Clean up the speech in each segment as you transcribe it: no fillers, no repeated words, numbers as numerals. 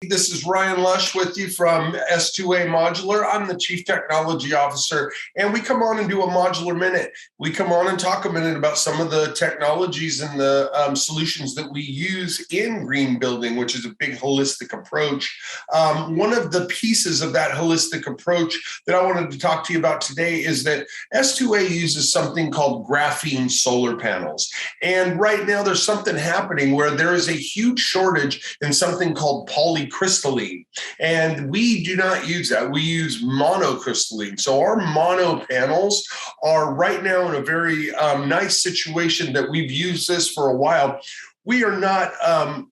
This is Ryan Leusch with you from S2A Modular. I'm the Chief Technology Officer, and we come on and do a Modular Minute. We come on and talk a minute about some of the technologies and the solutions that we use in green building, which is a big holistic approach. One of the pieces of that holistic approach that I wanted to talk to you about today is that S2A uses something called graphene solar panels. And right now there's something happening where there is a huge shortage in something called polycrystalline. And we do not use that. We use monocrystalline. So our mono panels are right now in a very nice situation that we've used this for a while. We are not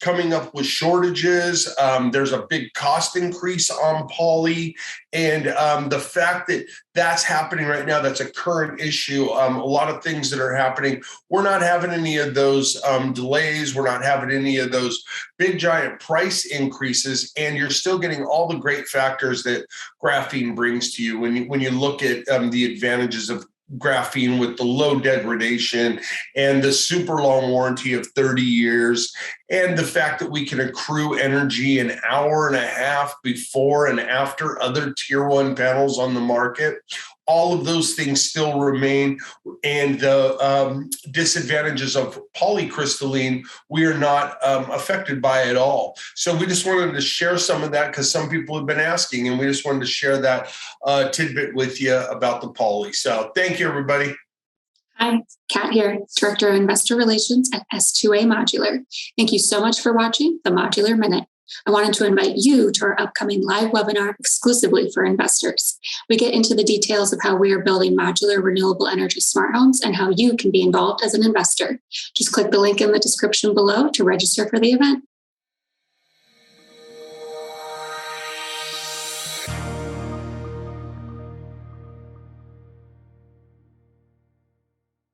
coming up with shortages. There's a big cost increase on poly. And the fact that that's happening right now, that's a current issue. A lot of things that are happening, we're not having any of those delays. We're not having any of those big giant price increases. And you're still getting all the great factors that graphene brings to you when you look at the advantages of graphene with the low degradation and the super long warranty of 30 years, and the fact that we can accrue energy an hour and a half before and after other tier one panels on the market. All of those things still remain, and the disadvantages of polycrystalline, we are not affected by at all. So we just wanted to share some of that because some people have been asking, and we just wanted to share that tidbit with you about the poly. So thank you, everybody. Hi, Kat here, Director of Investor Relations at S2A Modular. Thank you so much for watching the Modular Minute. I wanted to invite you to our upcoming live webinar exclusively for investors. We get into the details of how we are building modular renewable energy smart homes and how you can be involved as an investor. Just click the link in the description below to register for the event.